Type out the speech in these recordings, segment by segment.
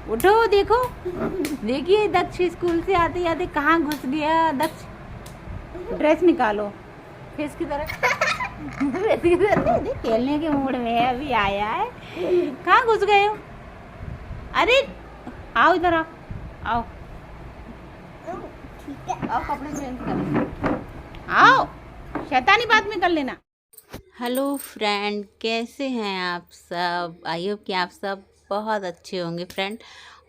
उठो देखो। देखिए दक्ष स्कूल से आते आते कहाँ घुस गया। दक्ष ड्रेस निकालो फेस की तरह। फेस की तरह खेलने के मूड में है, अभी आया है। कहाँ घुस गए हो? अरे आओ इधर आओ। आओ आओ कपड़े चेंज कर। आओ शैतानी बात में कर लेना। हेलो फ्रेंड, कैसे हैं आप सब? आई होप कि आप सब बहुत अच्छे होंगे फ्रेंड।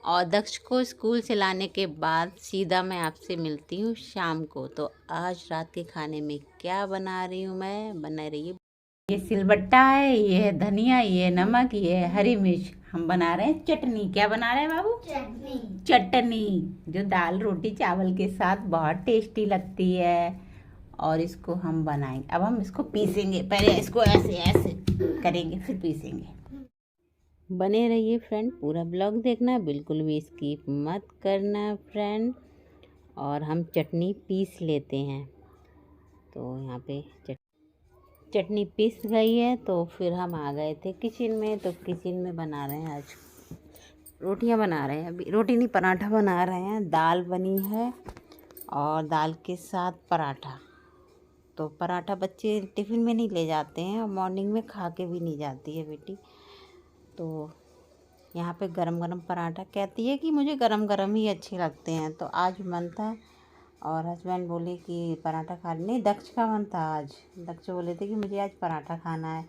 और दक्ष को स्कूल से लाने के बाद सीधा मैं आपसे मिलती हूँ शाम को। तो आज रात के खाने में क्या बना रही हूँ मैं, बना रही है ये सिलबट्टा है, ये है धनिया, ये है नमक, ये है हरी मिर्च। हम बना रहे हैं चटनी। क्या बना रहे हैं बाबू? चटनी। चटनी जो दाल रोटी चावल के साथ बहुत टेस्टी लगती है। और इसको हम बनाएंगे। अब हम इसको पीसेंगे। पहले इसको ऐसे ऐसे करेंगे फिर पीसेंगे। बने रहिए फ्रेंड, पूरा ब्लॉग देखना, बिल्कुल भी स्किप मत करना फ्रेंड। और हम चटनी पीस लेते हैं। तो यहाँ पे चटनी पीस गई है, तो फिर हम आ गए थे किचन में। तो किचन में बना रहे हैं आज रोटियां बना रहे हैं। अभी रोटी नहीं, पराठा बना रहे हैं। दाल बनी है और दाल के साथ पराठा। तो पराठा बच्चे टिफ़िन में नहीं ले जाते हैं और मॉर्निंग में खा के भी नहीं जाती है बेटी। तो यहाँ पे गरम गरम पराठा कहती है कि मुझे गरम गरम ही अच्छे लगते हैं। तो आज मन था और हस्बैंड बोले कि पराठा खा नहीं, दक्ष का मन था आज। दक्ष बोले थे कि मुझे आज पराठा खाना है।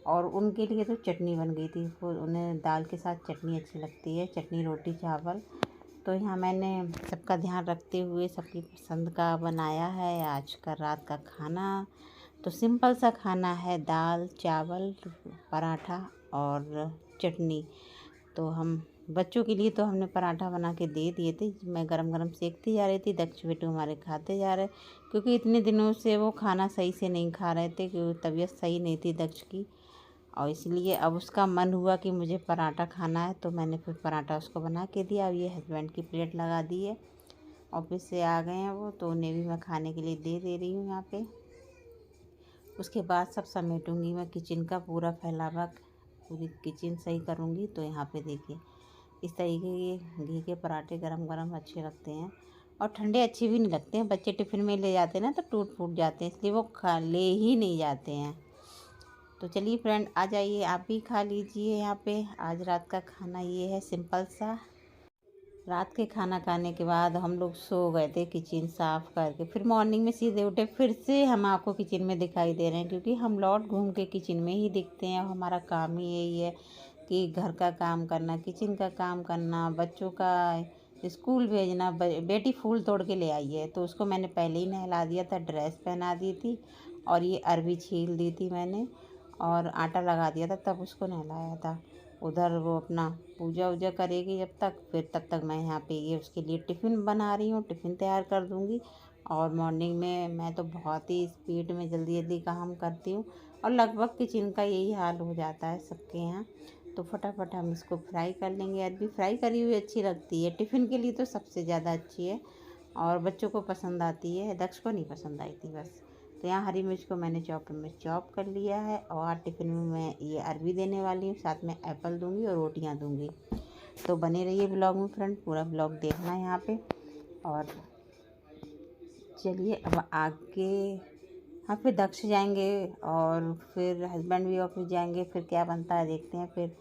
और उनके लिए तो चटनी बन गई थी। फिर उन्हें दाल के साथ चटनी अच्छी लगती है, चटनी रोटी चावल। तो यहाँ मैंने सबका ध्यान रखते हुए सबकी पसंद का बनाया है आज का रात का खाना। तो सिंपल सा खाना है, दाल चावल पराठा और चटनी। तो हम बच्चों के लिए तो हमने पराठा बना के दे दिए थे। मैं गरम गरम सेकती जा रही थी, दक्ष बेटू हमारे खाते जा रहे। क्योंकि इतने दिनों से वो खाना सही से नहीं खा रहे थे, क्योंकि तबीयत सही नहीं थी दक्ष की। और इसलिए अब उसका मन हुआ कि मुझे पराठा खाना है, तो मैंने फिर पराठा उसको बना के दिया। अब ये हस्बैंड की प्लेट लगा दी है, ऑफिस से आ गए हैं वो, तो उन्हें भी मैं खाने के लिए दे रही हूँ यहाँ पे। उसके बाद सब समेटूंगी मैं किचन का पूरा फैलावा, पूरी किचन सही करूँगी। तो यहाँ पे देखिए इस तरीके के घी के पराठे गरम गरम अच्छे लगते हैं और ठंडे अच्छे भी नहीं लगते हैं। बच्चे टिफ़िन में ले जाते हैं ना तो टूट फूट जाते हैं, इसलिए वो खा ले ही नहीं जाते हैं। तो चलिए फ्रेंड, आ जाइए आप भी खा लीजिए। यहाँ पे आज रात का खाना ये है सिंपल सा। रात के खाना खाने के बाद हम लोग सो गए थे किचन साफ़ करके। फिर मॉर्निंग में सीधे उठे, फिर से हम आपको किचन में दिखाई दे रहे हैं, क्योंकि हम लौट घूम के किचन में ही दिखते हैं। और हमारा काम ही यही है कि घर का काम करना, किचन का काम करना, बच्चों का स्कूल भेजना। बेटी फूल तोड़ के ले आई है, तो उसको मैंने पहले ही नहला दिया था, ड्रेस पहना दी थी और ये अरबी छील दी थी मैंने और आटा लगा दिया था, तब उसको नहलाया था। उधर वो अपना पूजा वूजा करेगी जब तक, फिर तब तक मैं यहाँ पे ये उसके लिए टिफ़िन बना रही हूँ, टिफ़िन तैयार कर दूँगी। और मॉर्निंग में मैं तो बहुत ही स्पीड में जल्दी जल्दी काम करती हूँ और लगभग किचन का यही हाल हो जाता है सबके यहाँ। तो फटाफट हम इसको फ्राई कर लेंगे। अरबी फ्राई करी हुई अच्छी लगती है, टिफ़िन के लिए तो सबसे ज़्यादा अच्छी है और बच्चों को पसंद आती है। दक्ष को नहीं पसंद आई थी बस। तो यहाँ हरी मिर्च को मैंने चॉपर में चॉप कर लिया है और टिफ़िन में मैं ये अरबी देने वाली हूँ, साथ में एप्पल दूँगी और रोटियाँ दूँगी। तो बने रहिए ब्लॉग में फ्रेंड, पूरा ब्लॉग देखना है यहाँ पे। और चलिए अब आगे हाँ फिर दक्ष जाएंगे और फिर हस्बैंड भी ऑफिस जाएंगे, फिर क्या बनता है देखते हैं फिर।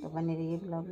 तो बने रहिए ब्लॉग।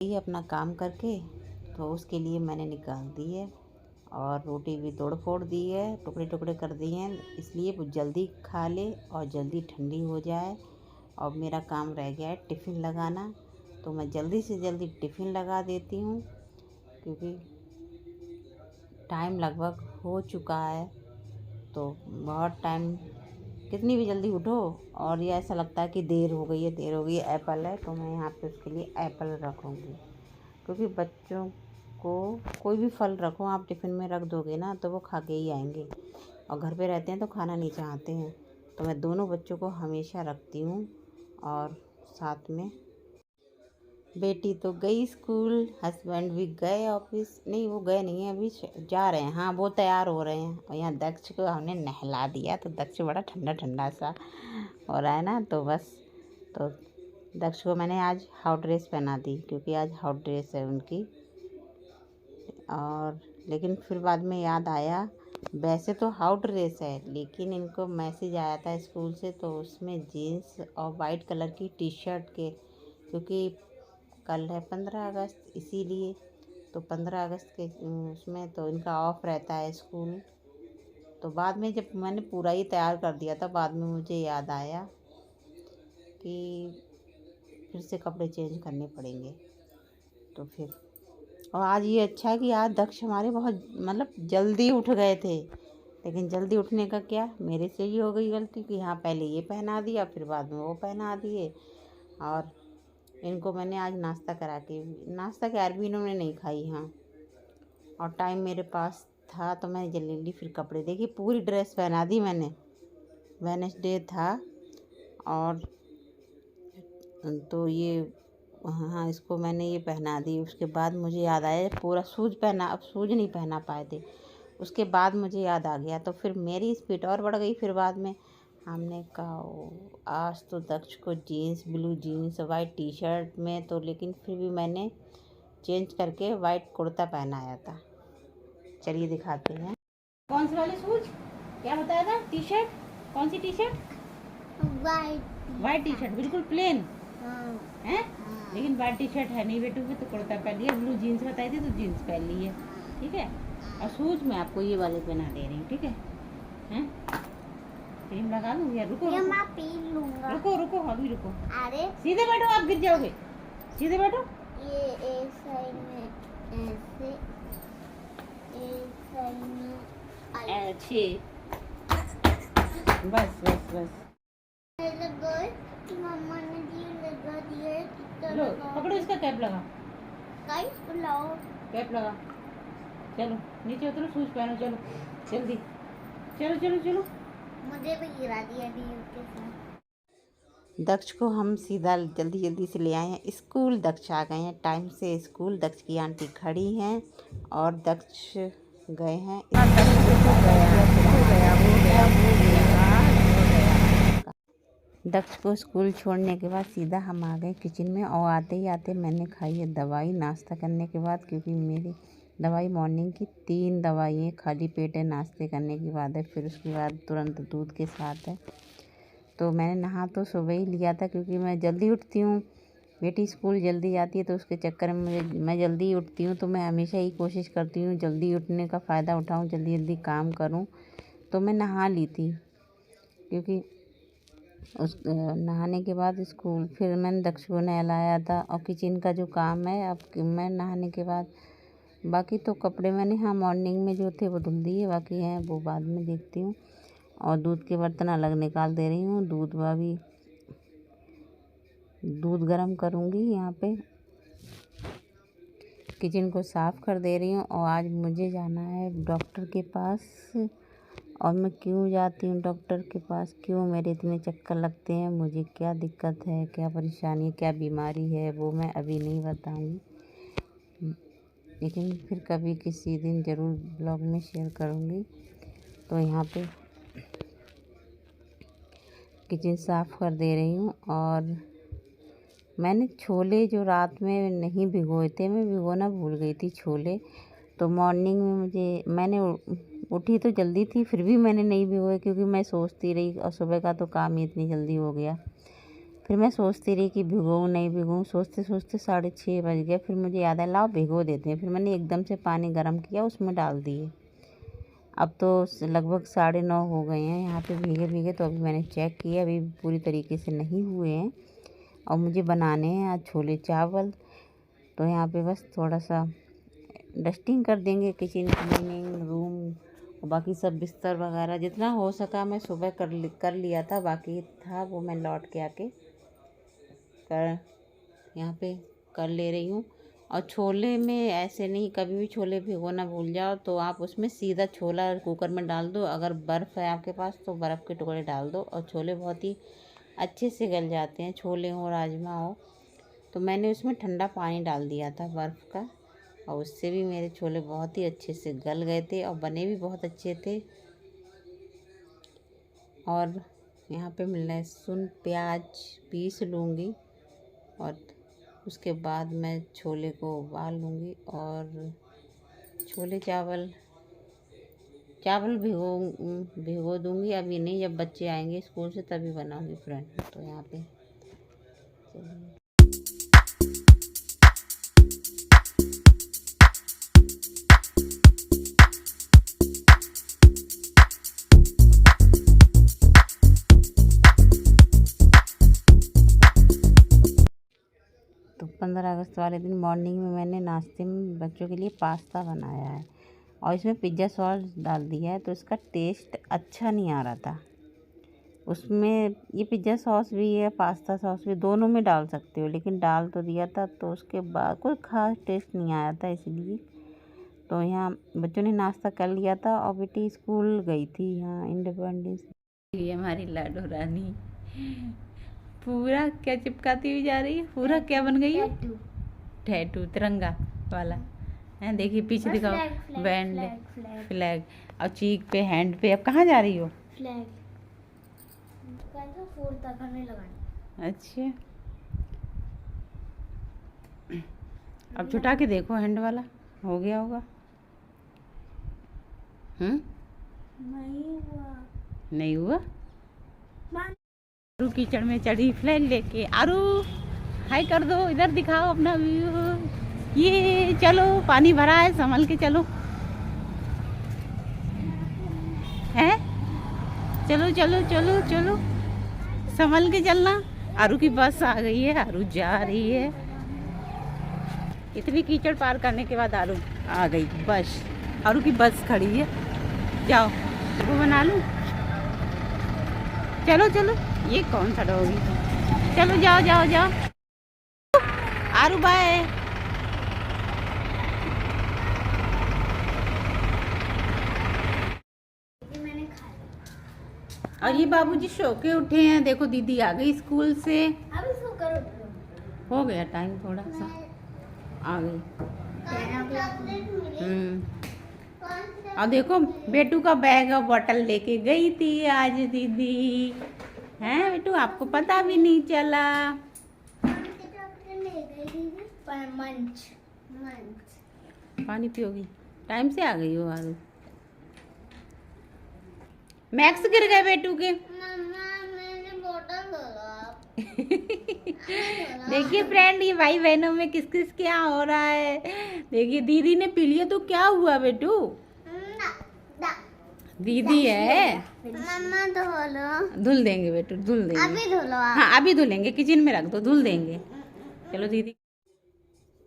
ये अपना काम करके तो उसके लिए मैंने निकाल दी है और रोटी भी तोड़ फोड़ दी है, टुकड़े टुकड़े कर दिए हैं, इसलिए वो जल्दी खा ले और जल्दी ठंडी हो जाए। और मेरा काम रह गया है टिफ़िन लगाना, तो मैं जल्दी से जल्दी टिफ़िन लगा देती हूँ क्योंकि टाइम लगभग हो चुका है। तो बहुत टाइम, कितनी भी जल्दी उठो और ये ऐसा लगता है कि देर हो गई है। एप्पल है तो मैं यहाँ पे उसके लिए एप्पल रखूँगी, क्योंकि बच्चों को कोई भी फल रखो आप टिफ़िन में रख दोगे ना तो वो खा के ही आएंगे, और घर पे रहते हैं तो खाना नहीं चाहते हैं। तो मैं दोनों बच्चों को हमेशा रखती हूँ। और साथ में बेटी तो गई स्कूल, हस्बैंड भी गए ऑफिस, नहीं वो गए नहीं हैं, अभी जा रहे हैं। हाँ वो तैयार हो रहे हैं। और यहाँ दक्ष को हमने नहला दिया तो दक्ष बड़ा ठंडा ठंडा सा हो रहा है ना, तो बस तो दक्ष को मैंने आज हाउस ड्रेस पहना दी क्योंकि आज हाउस ड्रेस है उनकी। और लेकिन फिर बाद में याद आया, वैसे तो हाउस ड्रेस है लेकिन इनको मैसेज आया था स्कूल से, तो उसमें जीन्स और वाइट कलर की टी शर्ट के, क्योंकि कल है 15 अगस्त इसीलिए। तो 15 अगस्त के उसमें तो इनका ऑफ रहता है स्कूल। तो बाद में जब मैंने पूरा ही तैयार कर दिया था, बाद में मुझे याद आया कि फिर से कपड़े चेंज करने पड़ेंगे। तो फिर और आज ये अच्छा है कि आज दक्ष हमारे बहुत मतलब जल्दी उठ गए थे, लेकिन जल्दी उठने का क्या, मेरे से ही हो गई गलती कि हाँ पहले ये पहना दिया फिर बाद में वो पहना दिए। और इनको मैंने आज नाश्ता क्या भी इन्होंने नहीं खाई। हाँ, और टाइम मेरे पास था तो मैं जल्दी जल्दी फिर कपड़े, देखिए पूरी ड्रेस पहना दी मैंने। वेडनेसडे था और तो ये हाँ इसको मैंने ये पहना दी। उसके बाद मुझे याद आया पूरा शूज़ पहना, अब शूज़ नहीं पहना पाए थे। उसके बाद मुझे याद आ गया तो फिर मेरी स्पीड और बढ़ गई। फिर बाद में हमने कहा आज तो दक्ष को jeans, blue jeans white T shirt में, तो लेकिन फिर भी मैंने चेंज करके वाइट कुर्ता पहनाया था। चलिए दिखाते हैं कौन से वाले शूज, क्या बताया था। टी शर्ट, कौन सी T shirt, white T shirt बिल्कुल प्लेन है। लेकिन वाइट टी शर्ट है नहीं बेटू में, तो कुर्ता पहन लिया। ब्लू जीन्स बताई थी तो जीन्स पहन ली है, ठीक है। और शूज मैं आपको ये वाले पहना दे रही हूँ, ठीक है। हैं क्रीम लगा लूँ या रुको रुको मैं पी लूंगा। रुको रुको अभी रुको। अरे सीधे बैठो, आप गिर जाओगे, सीधे बैठो। ये एक साइड में ऐसे, एक साइड में अच्छे, बस बस बस मम्मा ने जी लगा दिया है, कितना लो लगा। पकड़ो इसका कैप लगा, लाओ कैप लगा। चलो नीचे उतरो, शूज पहनो, चलो जल्दी, चलो चलो चलो। मुझे भी गिरा दिया डीयू के साथ। दक्ष को हम सीधा जल्दी जल्दी से ले आए हैं स्कूल। दक्ष आ गए हैं टाइम से स्कूल। दक्ष की आंटी खड़ी हैं और दक्ष गए हैं। दक्ष को स्कूल छोड़ने के बाद सीधा हम आ गए किचन में, और आते ही आते मैंने खाई है दवाई नाश्ता करने के बाद, क्योंकि मेरी दवाई मॉर्निंग की 3 दवाई खाली पेट है नाश्ते करने के बाद है, फिर उसके बाद तुरंत दूध के साथ है। तो मैंने नहा तो सुबह ही लिया था क्योंकि मैं जल्दी उठती हूँ, बेटी स्कूल जल्दी जाती है तो उसके चक्कर में मैं जल्दी ही उठती हूँ। तो मैं हमेशा ही कोशिश करती हूँ जल्दी उठने का फ़ायदा उठाऊँ, जल्दी जल्दी काम करूँ। तो मैं नहा ली थी, क्योंकि उस नहाने के बाद स्कूल फिर मैंने दक्ष को नहलाया था। और किचन का जो काम है अब मैं नहाने के बाद, बाकी तो कपड़े मैंने हाँ मॉर्निंग में जो थे वो धुल दिए, बाकी हैं वो बाद में देखती हूँ। और दूध के बर्तन अलग निकाल दे रही हूँ, दूध गर्म करूँगी। यहाँ पे किचन को साफ़ कर दे रही हूँ। और आज मुझे जाना है डॉक्टर के पास। और मैं क्यों जाती हूँ डॉक्टर के पास, क्यों मेरे इतने चक्कर लगते हैं, मुझे क्या दिक्कत है, क्या परेशानी, क्या बीमारी है, वो मैं अभी नहीं बताऊँगी, लेकिन फिर कभी किसी दिन ज़रूर ब्लॉग में शेयर करूँगी। तो यहाँ पे किचन साफ़ कर दे रही हूँ। और मैंने छोले जो रात में नहीं भिगोए थे, मैं भिगोना भूल गई थी छोले। तो मॉर्निंग में मैंने उठी तो जल्दी थी, फिर भी मैंने नहीं भिगोए क्योंकि मैं सोचती रही, और सुबह का तो काम ही इतनी जल्दी हो गया। फिर मैं सोचती रही कि भिगोऊँ नहीं भिगोऊँ, सोचते सोचते 6:30 बज गए। फिर मुझे याद आया लाओ भिगो देते हैं। फिर मैंने एकदम से पानी गर्म किया, उसमें डाल दिए। अब तो लगभग 9:30 हो गए हैं यहाँ पे भीगे भीगे। तो अभी मैंने चेक किया, अभी पूरी तरीके से नहीं हुए हैं। और मुझे बनाने हैं आज छोले चावल। तो यहाँ पे बस थोड़ा सा डस्टिंग कर देंगे, किचन क्लीनिंग, रूम और बाकी सब बिस्तर वगैरह जितना हो सका मैं सुबह कर लिया था। बाकी था वो मैं लौट के आके कर यहाँ पे कर ले रही हूँ। और छोले में ऐसे नहीं, कभी भी छोले भिगोना भूल जाओ तो आप उसमें सीधा छोला कुकर में डाल दो। अगर बर्फ़ है आपके पास तो बर्फ़ के टुकड़े डाल दो और छोले बहुत ही अच्छे से गल जाते हैं, छोले हो राजमा हो। तो मैंने उसमें ठंडा पानी डाल दिया था बर्फ़ का, और उससे भी मेरे छोले बहुत ही अच्छे से गल गए थे और बने भी बहुत अच्छे थे। और यहाँ पे मैं लहसुन प्याज पीस लूँगी और उसके बाद मैं छोले को उबाल लूँगी। और छोले चावल भिगो दूँगी, अभी नहीं, जब बच्चे आएंगे स्कूल से तभी बनाऊँगी फ्रेंड। तो यहाँ पे चलिए। तो 15 अगस्त वाले दिन मॉर्निंग में मैंने नाश्ते में बच्चों के लिए पास्ता बनाया है और इसमें पिज़्ज़ा सॉस डाल दिया है। तो इसका टेस्ट अच्छा नहीं आ रहा था। उसमें ये पिज़्ज़ा सॉस भी है, पास्ता सॉस भी, दोनों में डाल सकते हो, लेकिन डाल तो दिया था। तो उसके बाद कोई ख़ास टेस्ट नहीं आया था, इसलिए। तो यहाँ बच्चों ने नाश्ता कर लिया था और बेटी स्कूल गई थी यहाँ इंडिपेंडेंस। ये हमारी लाडो रानी पूरा क्या चिपकाती हुई जा रही है, पूरा क्या बन गई है, टैटू तिरंगा वाला है। देखिए पीछे दिखाओ, बैंड फ्लैग और चीक पे, हैंड पे। अब कहाँ जा रही हो? फ्लैग फूल तक हमें लगाना। अच्छा, अब छुटा के देखो, हैंड वाला हो गया होगा। नहीं हुआ। आरू कीचड़ में चढ़ी फ्लैग लेके। आरू हाय कर दो, इधर दिखाओ अपना व्यू। ये चलो, पानी भरा है, संभल के चलो। है, चलो चलो चलो चलो, संभल के चलना। आरू की बस आ गई है, आरू जा रही है। इतनी कीचड़ पार करने के बाद आरू आ गई बस। आरू की बस खड़ी है, जाओ वो बना लूं। चलो चलो, ये कौन सा डॉगी, चलो जाओ जाओ जाओ। आरू बाय। मैंने खा लिया। और ये बाबूजी सो के उठे हैं, देखो दीदी आ गई स्कूल से। अभी सो करो, हो गया टाइम थोड़ा सा, आ गई। और देखो बेटू का बैग और बॉटल लेके गई थी आज दीदी। हैं बेटू, आपको पता भी नहीं चला। मंच पानी पियोगी? टाइम से आ गई हो आरू। मैक्स गिर गए बेटू के। मैंने बोतल धोला। देखिए फ्रेंड, ये भाई बहनों में किस किस क्या हो रहा है। देखिए दीदी ने पी लिया तो क्या हुआ बेटू? दीदी है, मम्मा धोलो। धुल देंगे बेटू, धुल देंगे। अभी धोलो आप। हाँ अभी धुलेंगे, किचन में रख दो, धुल देंगे। चलो दीदी।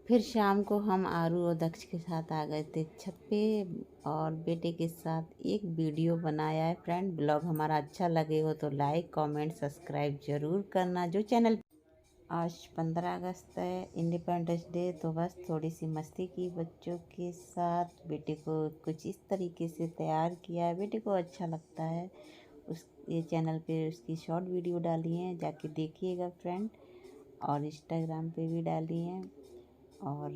फिर शाम को हम आरू और दक्ष के साथ आ गए थे छत पे और बेटे के साथ एक वीडियो बनाया है फ्रेंड। ब्लॉग हमारा अच्छा लगे हो तो लाइक कमेंट सब्सक्राइब ज़रूर करना। जो चैनल, आज 15 अगस्त है, इंडिपेंडेंस डे, तो बस थोड़ी सी मस्ती की बच्चों के साथ। बेटे को कुछ इस तरीके से तैयार किया है, बेटे को अच्छा लगता है। ये चैनल पे उसकी शॉर्ट वीडियो डाली हैं, जाके देखिएगा फ्रेंड। और इंस्टाग्राम पे भी डाली हैं। और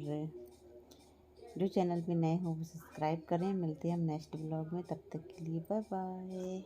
जो चैनल पे नए हो वो सब्सक्राइब करें। मिलते हैं हम नेक्स्ट ब्लॉग में, तब तक के लिए बाय बाय।